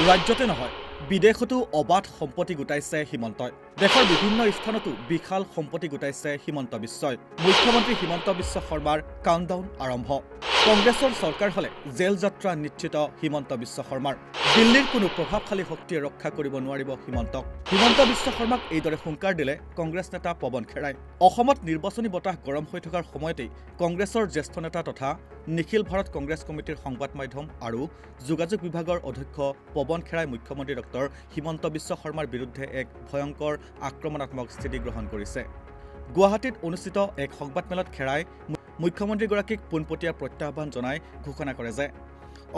ৰাজ্যতে নহয় বিদেশতো অবাধ সম্পত্তি গোটাইছে হিমন্তই। দেশৰ বিভিন্ন স্থানতো বিশাল সম্পত্তি গোটাইছে হিমন্ত বিশ্বই। মুখ্যমন্ত্ৰী হিমন্ত বিশ্ব শৰ্মাৰ কাউণ্টডাউন আৰম্ভ। কংগ্ৰেছৰ চৰকাৰ হলে জেল যাত্ৰা নিশ্চিত হিমন্ত বিশ্ব শৰ্মাৰ। দিল্লীৰ কোনো প্ৰভাৱশালী শক্তিয়ে ৰক্ষা কৰিব নোৱাৰিব হিমন্তক। হিমন্ত বিশ্ব শৰ্মাক এইদৰে হুংকাৰ দিলে কংগ্ৰেছ নেতা পৱন খেৰাই। অসমত নিৰ্বাচনী বতাহ গৰম হৈ থকাৰ সময়তেই কংগ্ৰেছৰ জ্যেষ্ঠ নেতা তথা নিখিল ভাৰত কংগ্ৰেছ কমিটিৰ সংবাদ মাধ্যম আৰু যোগাযোগ বিভাগৰ অধ্যক্ষ পৱন খেৰাই মুখ্যমন্ত্ৰী ডক্টৰ হিমন্ত বিশ্ব শৰ্মাৰ বিৰুদ্ধে এক ভয়ংকৰ আক্ৰমণাত্মক স্থিতি গ্ৰহণ কৰিছে। গুৱাহাটীত অনুষ্ঠিত এক সংবাদমেলত খেৰাই মুখ্যমন্ত্ৰীগৰাকীক পোনপটীয়া প্ৰত্যাহ্বান জনাই ঘোষণা কৰে যে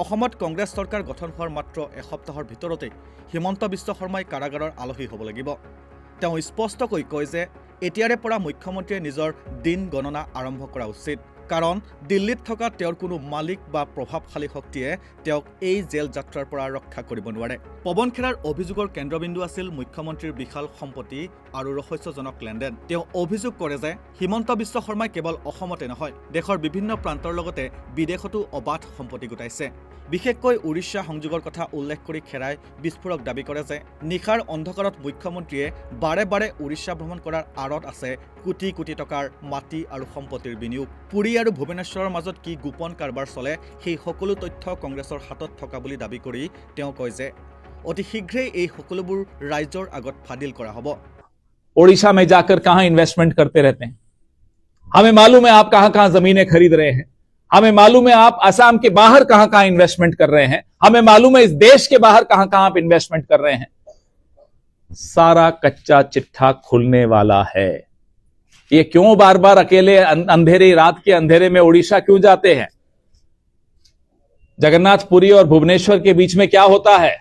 অসমত কংগ্ৰেছ চৰকাৰ গঠন হোৱাৰ মাত্ৰ এসপ্তাহৰ ভিতৰতেই হিমন্ত বিশ্ব শৰ্মাই কাৰাগাৰৰ আলহী হ'ব লাগিব। তেওঁ স্পষ্টকৈ কয় যে এতিয়াৰে পৰা মুখ্যমন্ত্ৰীয়ে নিজৰ দিন গণনা আৰম্ভ কৰা উচিত, কাৰণ দিল্লীত থকা তেওঁৰ কোনো মালিক বা প্ৰভাৱশালী শক্তিয়ে তেওঁক এই জেল যাত্ৰাৰ পৰা ৰক্ষা কৰিব নোৱাৰে। পৱন খেৰাৰ অভিযোগৰ কেন্দ্ৰবিন্দু আছিল মুখ্যমন্ত্ৰীৰ বিশাল সম্পত্তি আৰু ৰহস্যজনক লেনদেন। তেওঁ অভিযোগ কৰে যে হিমন্ত বিশ্ব শৰ্মাই কেৱল অসমতে নহয়, দেশৰ বিভিন্ন প্ৰান্তৰ লগতে বিদেশতো অবাধ সম্পত্তি গোটাইছে। বিশেষকৈ উৰিষ্যা সংযোগৰ কথা উল্লেখ কৰি খেৰাই বিস্ফোৰক দাবী কৰে যে নিশাৰ অন্ধকাৰত মুখ্যমন্ত্ৰীয়ে বাৰে বাৰে উৰিষ্যা ভ্ৰমণ কৰাৰ আঁৰত আছে কোটি কোটি টকাৰ মাটি আৰু সম্পত্তিৰ বিনিয়োগ। পুৰী আৰু ভুৱনেশ্বৰৰ মাজত কি গোপন কাৰবাৰ চলে সেই সকলো তথ্য কংগ্ৰেছৰ হাতত থকা বুলি দাবী কৰি তেওঁ কয় যে অতি শীঘ্ৰেই এই সকলোবোৰ ৰাইজৰ আগত ফাদিল কৰা হ'ব। ओडिशा में जाकर कहां इन्वेस्टमेंट करते रहते हैं, हमें मालूम है आप कहां कहां जमीनें खरीद रहे हैं, हमें मालूम है आप असम के बाहर कहां कहां इन्वेस्टमेंट कर रहे हैं, हमें मालूम है इस देश के बाहर कहां कहां आप इन्वेस्टमेंट कर रहे हैं। सारा कच्चा चिट्ठा खुलने वाला है। ये क्यों बार बार अकेले अंधेरी रात के अंधेरे में उड़ीसा क्यों जाते हैं? जगन्नाथपुरी और भुवनेश्वर के बीच में क्या होता है?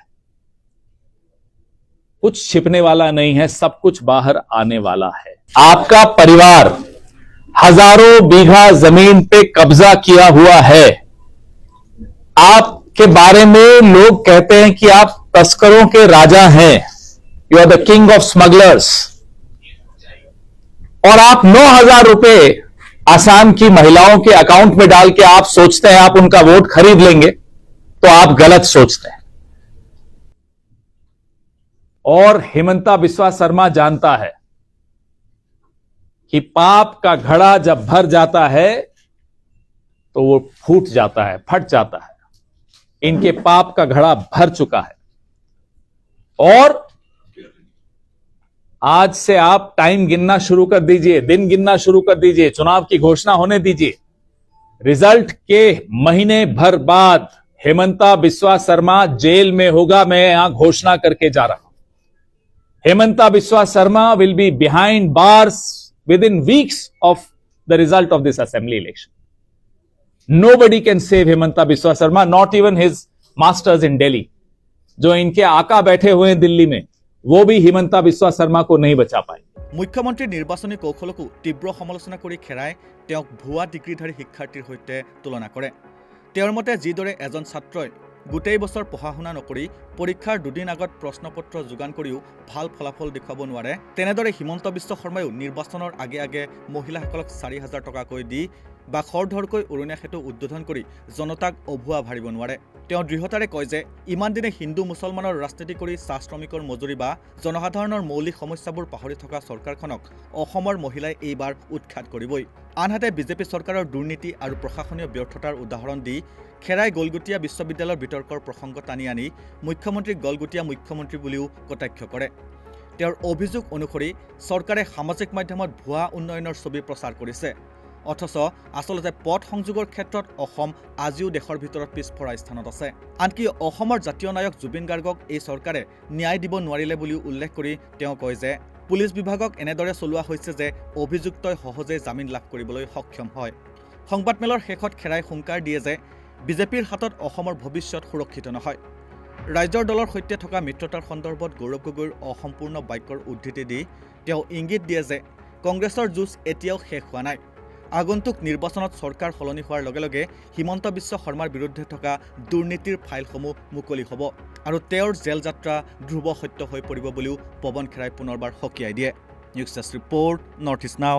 कुछ छिपने वाला नहीं है, सब कुछ बाहर आने वाला है। आपका परिवार हजारों बीघा जमीन पे कब्जा किया हुआ है। आपके बारे में लोग कहते हैं कि आप तस्करों के राजा हैं, you are the king of smugglers. और आप 9,000 रुपए आसाम की महिलाओं के अकाउंट में डाल के आप सोचते हैं आप उनका वोट खरीद लेंगे, तो आप गलत सोचते हैं। और हिमंता बिस्वा शर्मा जानता है कि पाप का घड़ा जब भर जाता है तो वो फूट जाता है, फट जाता है। इनके पाप का घड़ा भर चुका है। और आज से आप टाइम गिनना शुरू कर दीजिए, दिन गिनना शुरू कर दीजिए, चुनाव की घोषणा होने दीजिए। रिजल्ट के महीने भर बाद हिमंता बिस्वा शर्मा जेल में होगा। मैं यहां घोषणा करके जा रहा हूं। Hemanta Biswa Sarma will be behind bars within weeks of the result of this assembly election. Nobody can save Hemanta Biswa Sarma, not even his masters in Delhi. जो इनके आका बैठे हुए हैं दिल्ली में, वो भी हिमंता बिस्वा शर्मा को नहीं बचा पाए। মুখ্যমন্ত্ৰী নিৰ্বাচনী কৌশলকো তীব্ৰ সমালোচনা কৰি খেৰাই তেওঁক ভুৱা ডিগ্ৰীধাৰী শিক্ষাৰ্থীৰ সৈতে তুলনা কৰে। তেওঁৰ মতে যিদৰে এজন ছাত্ৰই গোটেই বছৰ পঢ়া শুনা নকৰি পৰীক্ষাৰ দুদিন আগত প্ৰশ্নপত্ৰ যোগান কৰিও ভাল ফলাফল দেখুৱাব নোৱাৰে, তেনেদৰে হিমন্ত বিশ্ব শৰ্মায়ো নিৰ্বাচনৰ আগে আগে মহিলাসকলক 4,000 টকাকৈ দি বা খৰধৰকৈ উৰণীয়া সেতু উদ্বোধন কৰি জনতাক অভুৱা ভাৰিব নোৱাৰে। তেওঁ দৃঢ়তাৰে কয় যে ইমান দিনে হিন্দু মুছলমানৰ ৰাজনীতি কৰি চাহ শ্ৰমিকৰ মজুৰি বা জনসাধাৰণৰ মৌলিক সমস্যাবোৰ পাহৰি থকা চৰকাৰখনক অসমৰ মহিলাই এইবাৰ উৎখাত কৰিবই। আনহাতে বিজেপি চৰকাৰৰ দুৰ্নীতি আৰু প্ৰশাসনীয় ব্যৰ্থতাৰ উদাহৰণ দি খেৰাই গলগুটীয়া বিশ্ববিদ্যালয়ৰ বিতৰ্কৰ প্ৰসংগ টানি আনি মুখ্যমন্ত্ৰীক গলগুটীয়া মুখ্যমন্ত্ৰী বুলিও কটাক্ষ কৰে। তেওঁৰ অভিযোগ অনুসৰি চৰকাৰে সামাজিক মাধ্যমত ভুৱা উন্নয়নৰ ছবি প্ৰচাৰ কৰিছে, অথচ আচলতে পথ সংযোগৰ ক্ষেত্ৰত অসম আজিও দেশৰ ভিতৰত পিছপৰা স্থানত আছে। আনকি অসমৰ জাতীয় নায়ক জুবিন গাৰ্গক এই চৰকাৰে ন্যায় দিব নোৱাৰিলে বুলিও উল্লেখ কৰি তেওঁ কয় যে পুলিচ বিভাগক এনেদৰে চলোৱা হৈছে যে অভিযুক্তই সহজে জামিন লাভ কৰিবলৈ সক্ষম হয়। সংবাদমেলৰ শেষত খেৰাই হুংকাৰ দিয়ে যে বিজেপিৰ হাতত অসমৰ ভৱিষ্যত সুৰক্ষিত নহয়। ৰাইজৰ দলৰ সৈতে থকা মিত্ৰতাৰ সন্দৰ্ভত গৌৰৱ গগৈৰ অসম্পূৰ্ণ বাক্যৰ উদ্ধৃতি দি তেওঁ ইংগিত দিয়ে যে কংগ্ৰেছৰ যুঁজ এতিয়াও শেষ হোৱা নাই। আগন্তুক নিৰ্বাচনত চৰকাৰ সলনি হোৱাৰ লগে লগে হিমন্ত বিশ্ব শৰ্মাৰ বিৰুদ্ধে থকা দুৰ্নীতিৰ ফাইলসমূহ মুকলি হ'ব আৰু তেওঁৰ জেল যাত্ৰা ধ্ৰুৱ সত্য হৈ পৰিব বুলিও পৱন খেৰাই পুনৰবাৰ সকীয়াই দিয়ে। News desk report, north east নাও।